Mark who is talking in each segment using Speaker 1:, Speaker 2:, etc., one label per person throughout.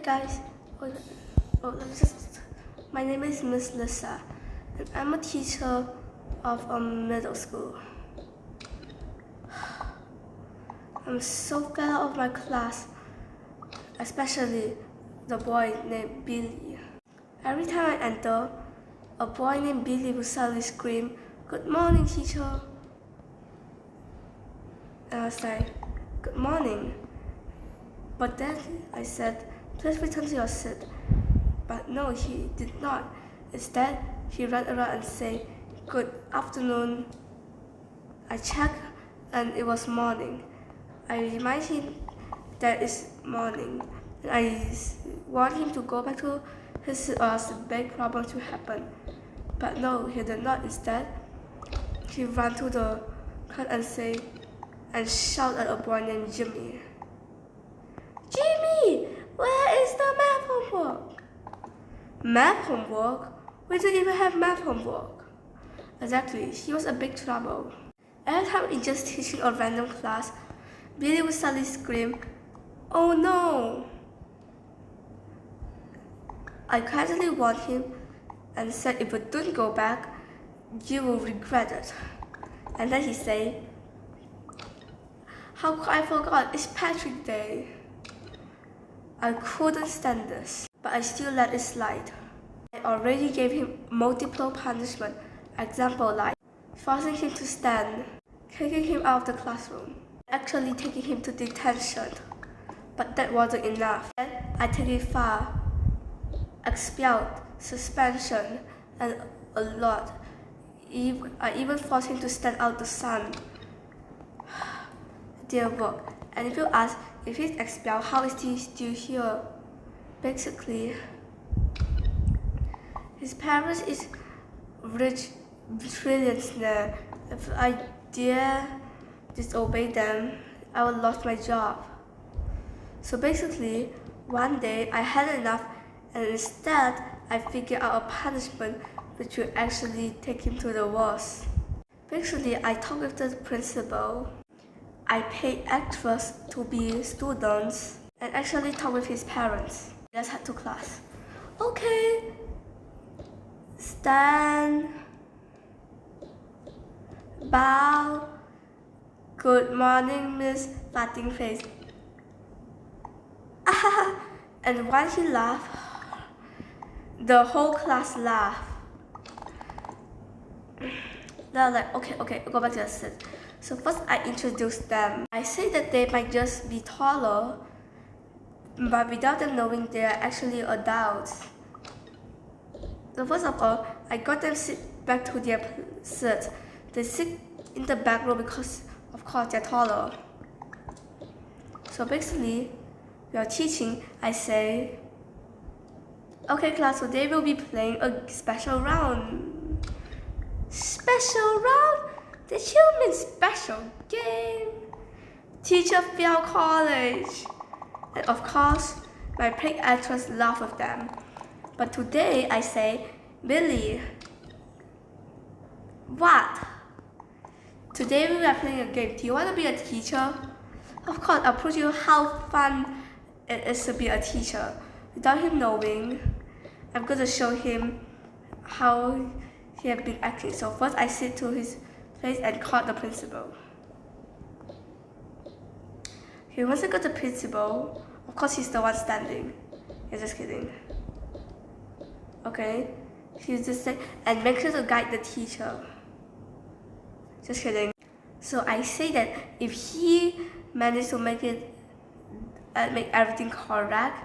Speaker 1: guys, my name is Miss Lisa, and I'm a teacher of a middle school. I'm so glad out of my class, especially the boy named Billy. Every time I enter, a boy named Billy will suddenly scream, "Good morning, teacher." And I was like, "Good morning." But then I said, "Please return to your seat." But no, he did not. Instead, he ran around and said, "Good afternoon." I checked and it was morning. I remind him that it's morning. And I want him to go back to his seat or else a big problem to happen. But no, he did not. Instead, he ran to the class and shouted at a boy named Jimmy. "Jimmy, where is the math homework?" "Math homework? We don't even have math homework." Exactly, he was a big trouble. Every time in just teaching a random class, Billy would suddenly scream, "Oh no!" I casually warned him and said if we don't go back, you will regret it. And then he said, "How could I forgot? It's Patrick Day." I couldn't stand this, but I still let it slide. I already gave him multiple punishment, example like forcing him to stand, kicking him out of the classroom, actually taking him to detention. But that wasn't enough. Then I take it far, expelled, suspension, and a lot. I even forced him to stand out the sun. Dear work. And if you ask if he's expelled, how is he still here? Basically, his parents is rich trillionaire. If I dare disobey them, I will lose my job. So basically, one day I had enough, and instead I figured out a punishment which will actually take him to the worst. Basically, I talked with the principal. I paid actors to be students and actually talked with his parents. Let's head to class. Okay. Stand. Bow. Good morning, Miss Fatting Face. And when he laughed, the whole class laughed. They're like, okay, go back to your seat. So first I introduced them. I say that they might just be taller, but without them knowing they are actually adults. So first of all, I got them sit back to their seats. They sit in the back row because, of course, they're taller. So basically, we are teaching. I say, "Okay, class, today we'll be playing a special round." Special round? Did you mean special game? Teacher failed college. And of course, my paid actors laugh with them. But today I say, "Billy." "What?" "Today we are playing a game. Do you want to be a teacher?" "Of course, I'll prove you how fun it is to be a teacher." Without him knowing, I'm going to show him how he had been acting. So first I sit to his place and called the principal. He wants to go to the principal. Of course, he's the one standing. Yeah, just kidding. Okay, he's just saying, and make sure to guide the teacher. Just kidding. So I say that if he managed to make everything correct,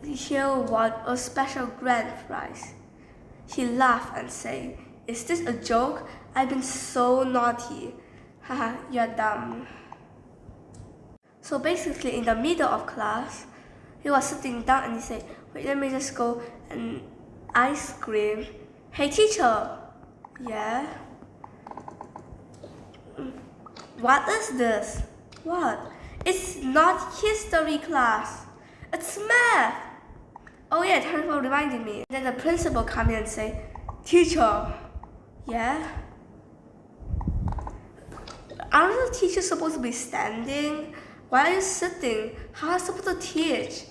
Speaker 1: he'll want a special grand prize. He laughed and said, "Is this a joke? I've been so naughty. Haha, you're dumb." So basically, in the middle of class, he was sitting down and he said, "Wait, let me just go." And I screamed, "Hey teacher!" "Yeah?" "What is this?" "What?" "It's not history class. It's math." "Oh yeah, thanks for reminding me." Then the principal came in and said, "Teacher." "Yeah?" "Aren't the teachers supposed to be standing? Why are you sitting? How am I supposed to teach?"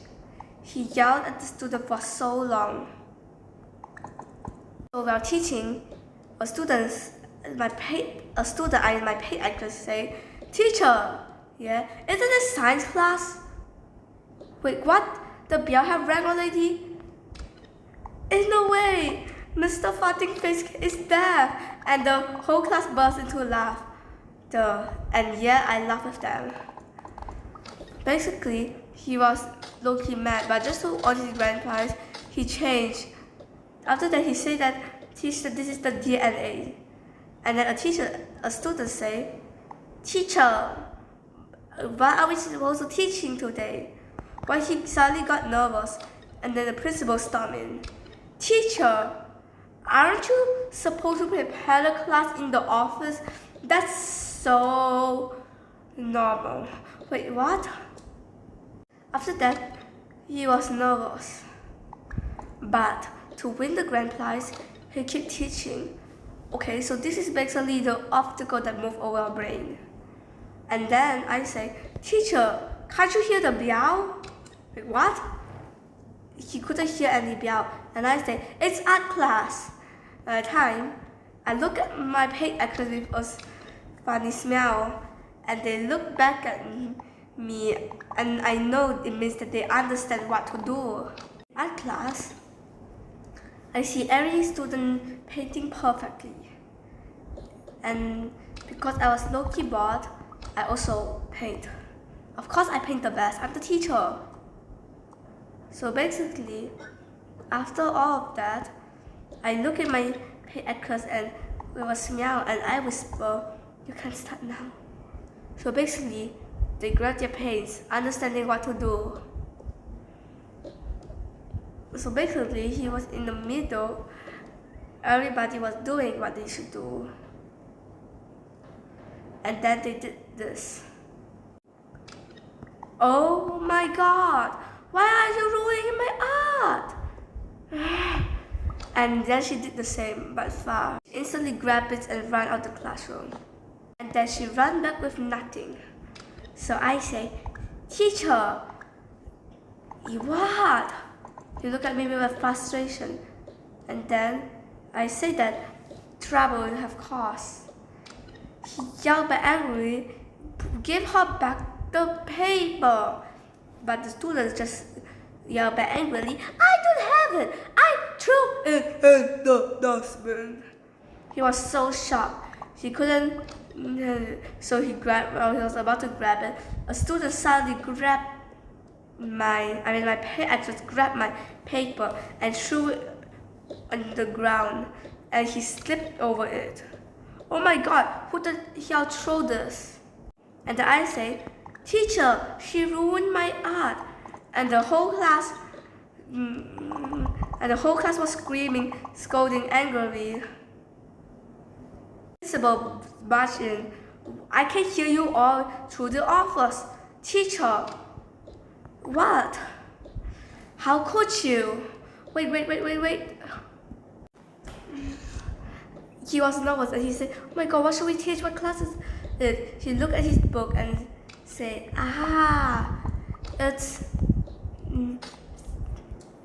Speaker 1: he yelled at the student for so long. So while teaching, a student in my paid actress say, "Teacher, yeah, isn't it science class?" Wait, what? The bell have rang already? Ain't no way! Mr. Farting Face is deaf! And the whole class burst into a laugh. And yeah, I laughed with them. Basically, he was low-key mad, but just to honor his grand prize, he changed. After that, he said that, "Teacher, this is the DNA." And then a student say, "Teacher, what are we supposed to teaching today?" But he suddenly got nervous, and then the principal stormed in. "Teacher, aren't you supposed to prepare the class in the office? That's so normal." Wait, what? After that, he was nervous. But to win the grand prize, he kept teaching. Okay, so this is basically the obstacle that moved over our brain. And then I say, "Teacher, can't you hear the bell?" Wait, what? He couldn't hear any bell. And I say, "It's art class." At the time, I look at my paid actors with a funny smile, and they look back at me, and I know it means that they understand what to do. Art class, I see every student painting perfectly. And because I was low-key bored, I also paint. Of course I paint the best, I'm the teacher. So basically, after all of that, I look at my paid actors and with a smile and I whisper, "You can start now." So basically, they grab their paints, understanding what to do. So basically, he was in the middle. Everybody was doing what they should do. And then they did this. "Oh my God, why are you ruining my art?" And then she did the same, but far. She instantly grabbed it and ran out the classroom. And then she ran back with nothing. So I say, "Teacher, what?" He looked at me with frustration. And then I say that trouble will have caused. He yelled back angrily, "Give her back the paper." But the students just yelled back angrily, "I don't have it! I threw it in the dustbin." He was so shocked. He couldn't, so he was about to grab it. A student suddenly grabbed my paid actress grabbed my paper and threw it on the ground, and he slipped over it. "Oh my God, who the hell threw this?" And then I say, "Teacher, she ruined my art." And the whole class was screaming, scolding angrily. Principal barged in. "I can hear you all through the office." "Teacher, what? How could you?" Wait. He was nervous and he said, "Oh my God, what should we teach? What class is it?" He looked at his book and said, "It's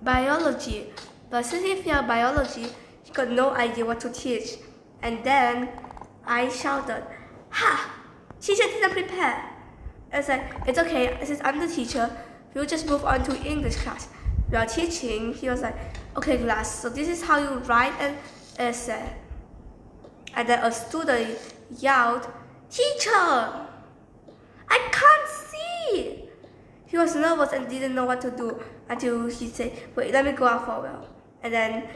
Speaker 1: biology." But since he failed biology, he got no idea what to teach. And then I shouted, "Ha! Teacher didn't prepare." I said, "It's okay, since I'm the teacher, we'll just move on to English class." While teaching, he was like, "Okay class, so this is how you write an essay." And then a student yelled, "Teacher, I can't see!" He was nervous and didn't know what to do until he said, "Wait, let me go out for a while." And then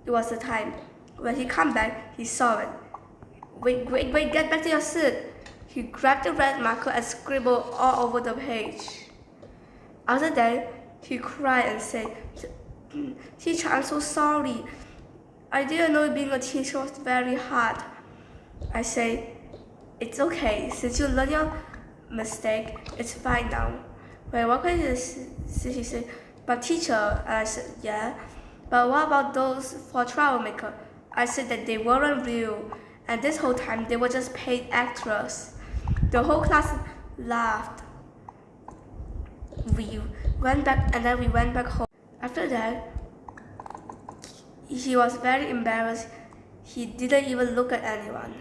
Speaker 1: it was the time. When he came back, he saw it. Wait, get back to your seat." He grabbed the red marker and scribbled all over the page. After that, he cried and said, "Teacher, I'm so sorry. I didn't know being a teacher was very hard." I say, "It's okay. Since you learned your mistake, it's fine now." Wait, what question he said, "But teacher," I said, "Yeah. But what about those 4 troublemaker?" I said that they weren't real, and this whole time they were just paid actors. The whole class laughed. went back, and then we went back home. After that, he was very embarrassed. He didn't even look at anyone.